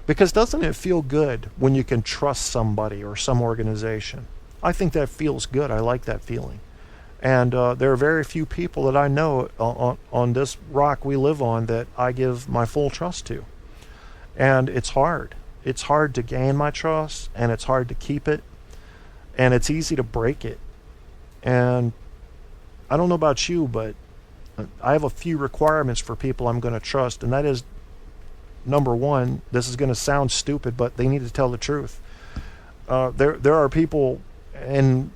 Because doesn't it feel good when you can trust somebody or some organization? I think that feels good. I like that feeling. And there are very few people that I know on this rock we live on that I give my full trust to. And it's hard. It's hard to gain my trust, and it's hard to keep it, and it's easy to break it. And I don't know about you, but I have a few requirements for people I'm going to trust, and that is, number one, this is going to sound stupid, but they need to tell the truth. There are people in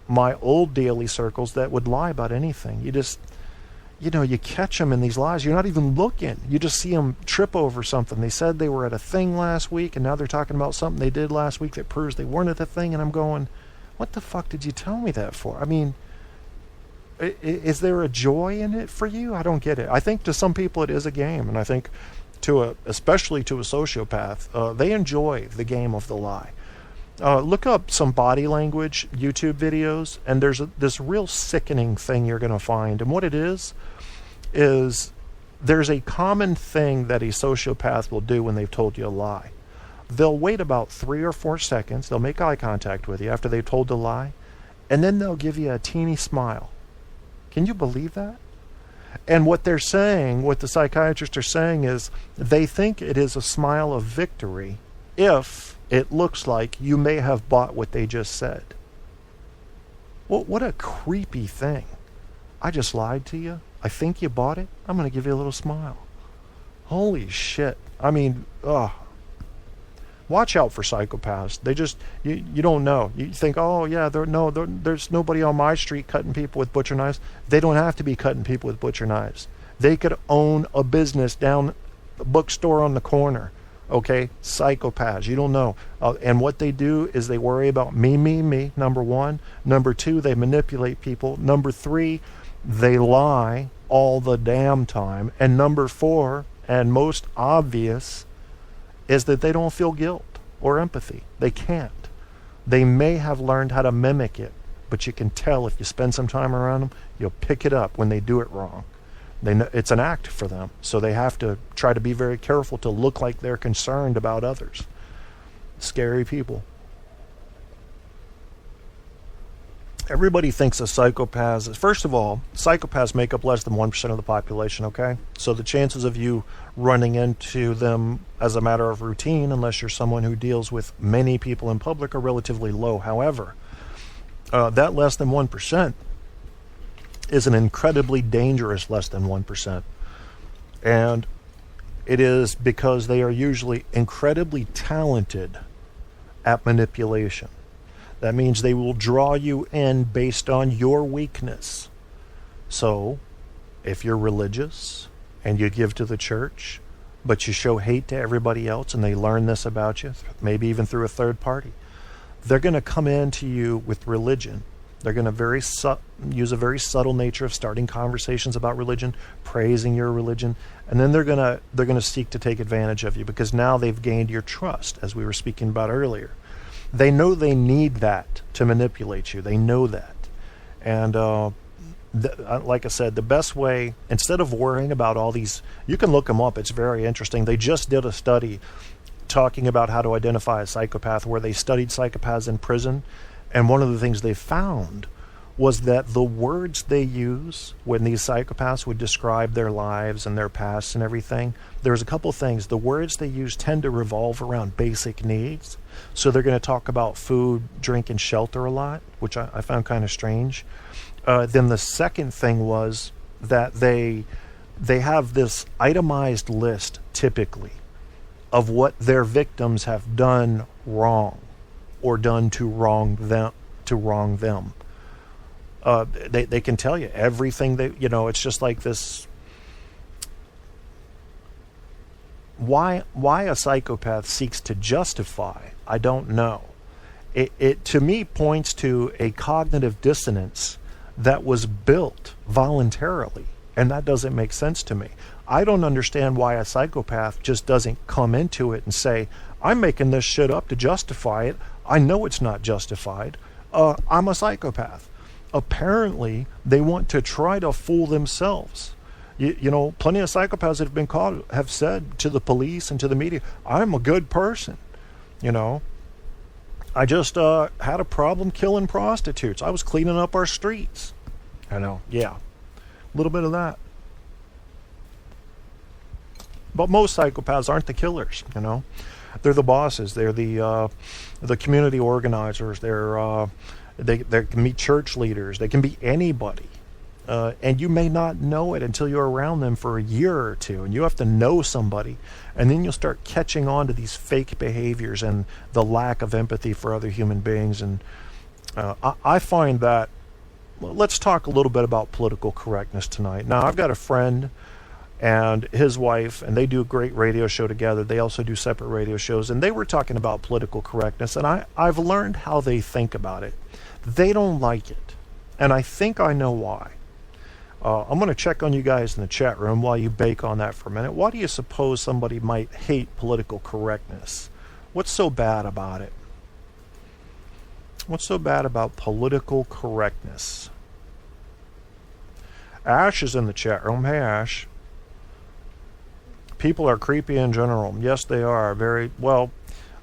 my old daily circles that would lie about anything. You catch them in these lies. You're not even looking. You just see them trip over something. They said they were at a thing last week, and now they're talking about something they did last week that proves they weren't at the thing, and I'm going, what the fuck did you tell me that for? I mean, is there a joy in it for you? I don't get it. I think to some people it is a game, and I think especially to a sociopath, they enjoy the game of the lie. Look up some body language YouTube videos, and there's this real sickening thing you're going to find. And what it is there's a common thing that a sociopath will do when they've told you a lie. They'll wait about 3 or 4 seconds. They'll make eye contact with you after they've told the lie, and then they'll give you a teeny smile. Can you believe that? And what they're saying, what the psychiatrists are saying, is they think it is a smile of victory if it looks like you may have bought what they just said. Well, what a creepy thing. I just lied to you. I think you bought it. I'm going to give you a little smile. Holy shit. I mean, watch out for psychopaths. They just, you don't know. You think, oh yeah, there's nobody on my street cutting people with butcher knives. They don't have to be cutting people with butcher knives. They could own a business down a bookstore on the corner. Okay, psychopaths, you don't know. And what they do is they worry about me, number one. Number two, they manipulate people. Number three, they lie all the damn time. And number four, and most obvious, is that they don't feel guilt or empathy. They can't. They may have learned how to mimic it, but you can tell if you spend some time around them, you'll pick it up when they do it wrong. They know it's an act for them, so they have to try to be very careful to look like they're concerned about others. Scary people. Everybody thinks of psychopaths. First of all, psychopaths make up less than 1% of the population, okay? So the chances of you running into them as a matter of routine, unless you're someone who deals with many people in public, are relatively low. However, that less than 1% is an incredibly dangerous less than 1%. And it is because they are usually incredibly talented at manipulation. That means they will draw you in based on your weakness. So, if you're religious and you give to the church, but you show hate to everybody else and they learn this about you, maybe even through a third party, they're going to come into you with religion. They're going to use a very subtle nature of starting conversations about religion, praising your religion, and then they're going to seek to take advantage of you because now they've gained your trust, as we were speaking about earlier. They know they need that to manipulate you. They know that. And like I said, the best way, instead of worrying about all these, you can look them up. It's very interesting. They just did a study talking about how to identify a psychopath where they studied psychopaths in prison. And one of the things they found was that the words they use when these psychopaths would describe their lives and their past and everything, there's a couple things. The words they use tend to revolve around basic needs. So they're going to talk about food, drink, and shelter a lot, which I found kind of strange. Then the second thing was that they have this itemized list, typically, of what their victims have done wrong or done to wrong them. They can tell you everything it's just like this. Why a psychopath seeks to justify, I don't know. It to me points to a cognitive dissonance that was built voluntarily, and that doesn't make sense to me. I don't understand why a psychopath just doesn't come into it and say, I'm making this shit up to justify it. I know it's not justified. I'm a psychopath. Apparently, they want to try to fool themselves. Plenty of psychopaths that have been caught have said to the police and to the media, I'm a good person. I just had a problem killing prostitutes. I was cleaning up our streets. Yeah. A little bit of that. But most psychopaths aren't the killers, They're the bosses. They're the community organizers. They can be church leaders. They can be anybody. And you may not know it until you're around them for a year or two, and you have to know somebody, and then you'll start catching on to these fake behaviors and the lack of empathy for other human beings. And I find that, let's talk a little bit about political correctness tonight. Now, I've got a friend and his wife, and they do a great radio show together. They also do separate radio shows, and they were talking about political correctness, and I've learned how they think about it. They don't like it, and I think I know why. I'm going to check on you guys in the chat room while you bake on that for a minute. Why do you suppose somebody might hate political correctness? What's so bad about it? What's so bad about political correctness? Ash is in the chat room. Hey, Ash. People are creepy in general. Yes, they are. Very well.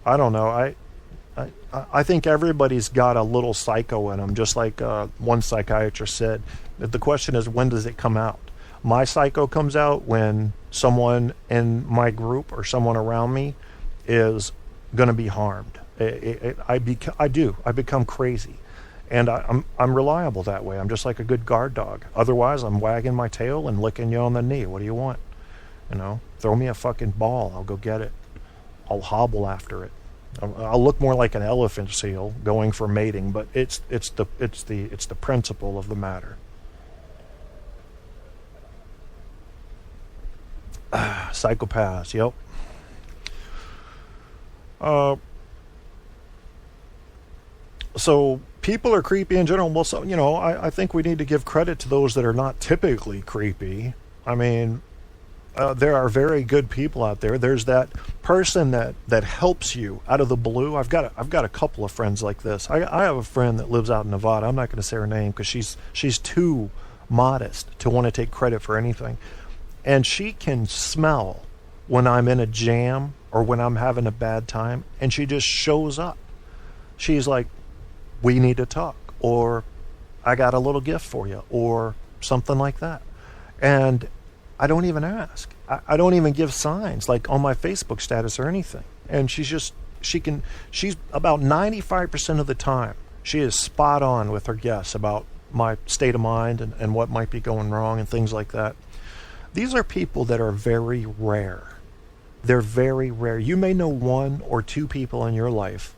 I don't know. I think everybody's got a little psycho in them, just like one psychiatrist said. The question is, when does it come out? My psycho comes out when someone in my group or someone around me is going to be harmed. I become crazy, and I'm reliable that way. I'm just like a good guard dog. Otherwise, I'm wagging my tail and licking you on the knee. What do you want? Throw me a fucking ball. I'll go get it. I'll hobble after it. I'll look more like an elephant seal going for mating, but it's the principle of the matter. Psychopaths, yep. So people are creepy in general. Well, so I think we need to give credit to those that are not typically creepy. I mean, there are very good people out there. There's that person that helps you out of the blue. I've got a couple of friends like this. I have a friend that lives out in Nevada. I'm not going to say her name because she's too modest to want to take credit for anything. And she can smell when I'm in a jam or when I'm having a bad time, and she just shows up. She's like, we need to talk, or I got a little gift for you, or something like that. And I don't even ask. I don't even give signs like on my Facebook status or anything. And she's about 95% of the time, she is spot on with her guess about my state of mind and what might be going wrong and things like that. These are people that are very rare. They're very rare. You may know one or two people in your life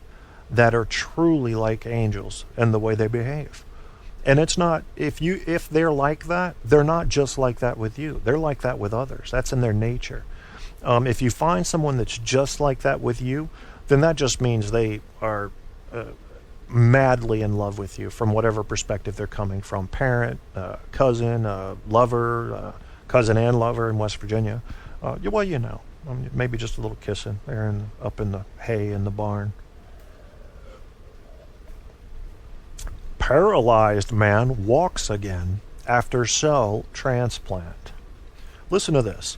that are truly like angels in the way they behave. And it's not, if they're like that, they're not just like that with you. They're like that with others. That's in their nature. If you find someone that's just like that with you, then that just means they are madly in love with you from whatever perspective they're coming from. Parent, cousin, lover, cousin and lover in West Virginia. Well, maybe just a little kissing there up in the hay in the barn. Paralyzed man walks again after cell transplant. Listen to this.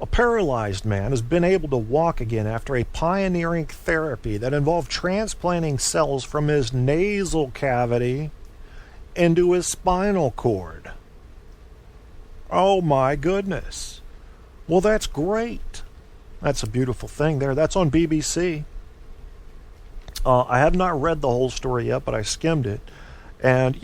A paralyzed man has been able to walk again after a pioneering therapy that involved transplanting cells from his nasal cavity into his spinal cord. Oh my goodness. Well, that's great. That's a beautiful thing there. That's on BBC. I have not read the whole story yet, but I skimmed it. And,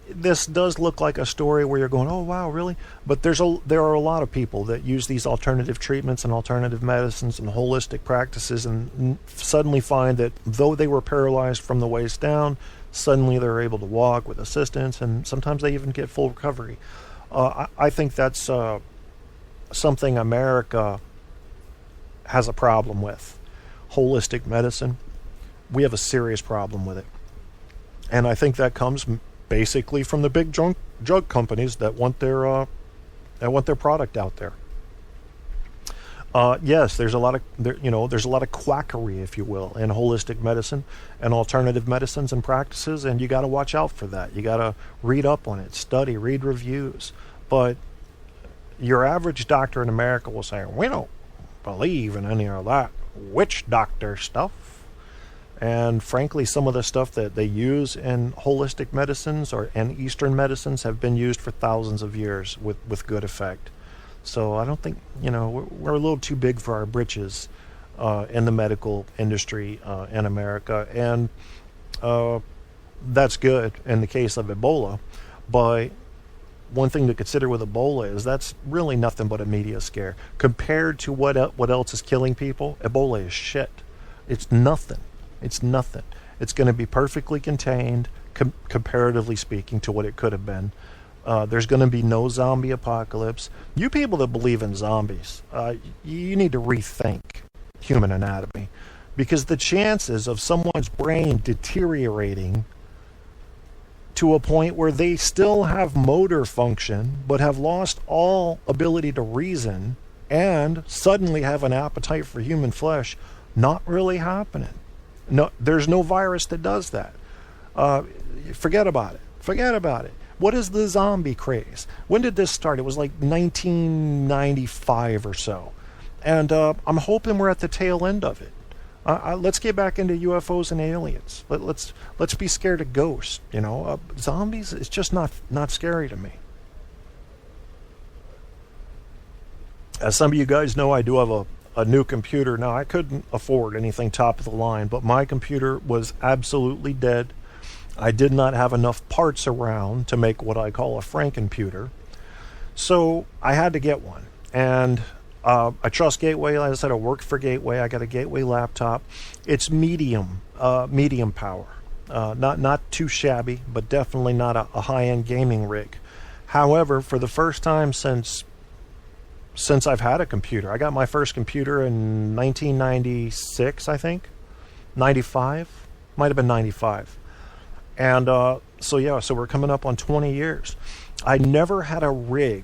this does look like a story where you're going, oh, wow, really? But there are a lot of people that use these alternative treatments and alternative medicines and holistic practices and suddenly find that though they were paralyzed from the waist down, suddenly they're able to walk with assistance, and sometimes they even get full recovery. I think that's something America has a problem with. Holistic medicine. We have a serious problem with it. And I think that comes basically from the big drug companies that want their product out there. Yes, there's a lot of quackery, if you will, in holistic medicine and alternative medicines and practices, and you got to watch out for that. You got to read up on it, study, read reviews. But Your average doctor in America will say, we don't believe in any of that witch doctor stuff. And frankly, some of the stuff that they use in holistic medicines and Eastern medicines have been used for thousands of years with good effect. So I don't think, we're a little too big for our britches in the medical industry in America. And that's good in the case of Ebola. But one thing to consider with Ebola is that's really nothing but a media scare. Compared to what else is killing people, Ebola is shit. It's nothing. It's nothing. It's going to be perfectly contained, comparatively speaking, to what it could have been. There's going to be no zombie apocalypse. You people that believe in zombies, you need to rethink human anatomy, because the chances of someone's brain deteriorating to a point where they still have motor function but have lost all ability to reason and suddenly have an appetite for human flesh, not really happening. No, there's no virus that does that. Forget about it. Forget about it. What is the zombie craze? When did this start? It was like 1995 or so. And I'm hoping we're at the tail end of it. Let's get back into UFOs and aliens. Let's be scared of ghosts. Zombies, it's just not scary to me. As some of you guys know, I do have a new computer. Now, I couldn't afford anything top of the line, but my computer was absolutely dead. I did not have enough parts around to make what I call a Frankenputer. So I had to get one. And I trust Gateway. Like I said, I worked for Gateway. I got a Gateway laptop. It's medium power. Not too shabby, but definitely not a high-end gaming rig. However, for the first time since I've had a computer, I got my first computer in 1996, I think. 95? Might have been 95. And so we're coming up on 20 years. I never had a rig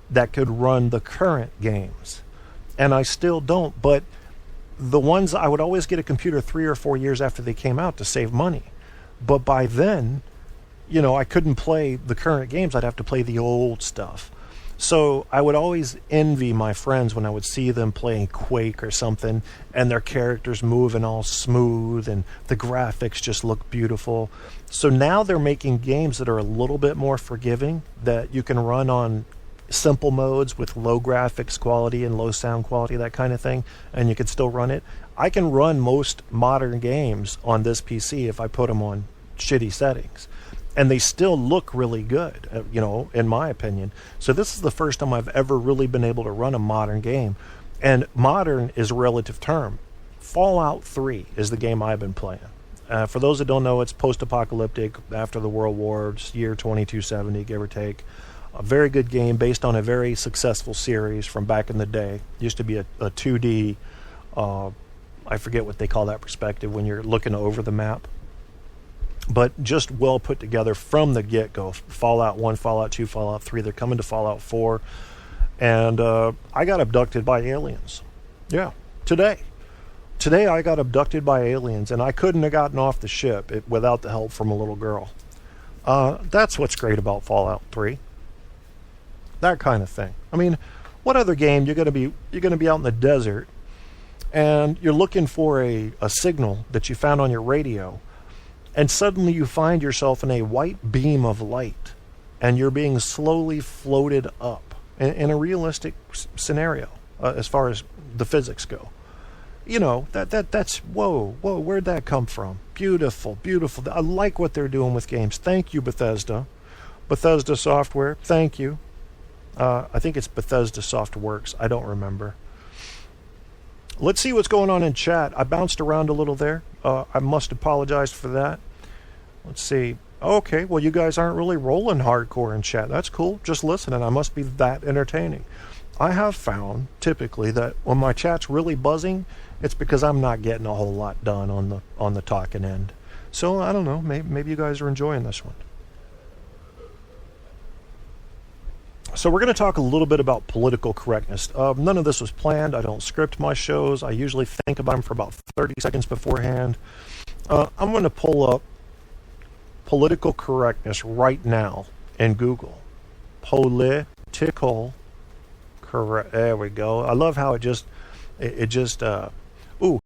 that could run the current games. And I still don't, but the ones, I would always get a computer 3 or 4 years after they came out to save money. But by then, I couldn't play the current games. I'd have to play the old stuff. So I would always envy my friends when I would see them playing Quake or something, and their characters moving all smooth, and the graphics just look beautiful. So now they're making games that are a little bit more forgiving, that you can run on simple modes with low graphics quality and low sound quality, that kind of thing, and you can still run it. I can run most modern games on this PC if I put them on shitty settings, and they still look really good, in my opinion. So this is the first time I've ever really been able to run a modern game, and modern is a relative term. Fallout 3 is the game I've been playing. For those that don't know, it's post-apocalyptic after the World War, year 2270, give or take. A very good game based on a very successful series from back in the day. Used to be a 2D, I forget what they call that perspective when you're looking over the map. But just well put together from the get-go. Fallout 1, Fallout 2, Fallout 3. They're coming to Fallout 4. And I got abducted by aliens. Yeah, today. Today I got abducted by aliens, and I couldn't have gotten off the ship without the help from a little girl. That's what's great about Fallout 3. That kind of thing. I mean, what other game you're gonna be out in the desert, and you're looking for a signal that you found on your radio, and suddenly you find yourself in a white beam of light, and you're being slowly floated up in a realistic scenario as far as the physics go. That's whoa, where'd that come from? Beautiful. I like what they're doing with games. Thank you, Bethesda Software. Thank you. I think it's Bethesda Softworks. I don't remember. Let's see what's going on in chat. I bounced around a little there. I must apologize for that. Let's see. Okay, well, you guys aren't really rolling hardcore in chat. That's cool. Just listening. I must be that entertaining. I have found, typically, that when my chat's really buzzing, it's because I'm not getting a whole lot done on the talking end. So, I don't know. Maybe you guys are enjoying this one. So we're going to talk a little bit about political correctness. None of this was planned. I don't script my shows. I usually think about them for about 30 seconds beforehand. I'm going to pull up political correctness right now in Google. Political Correct. There we go. I love how it just ooh,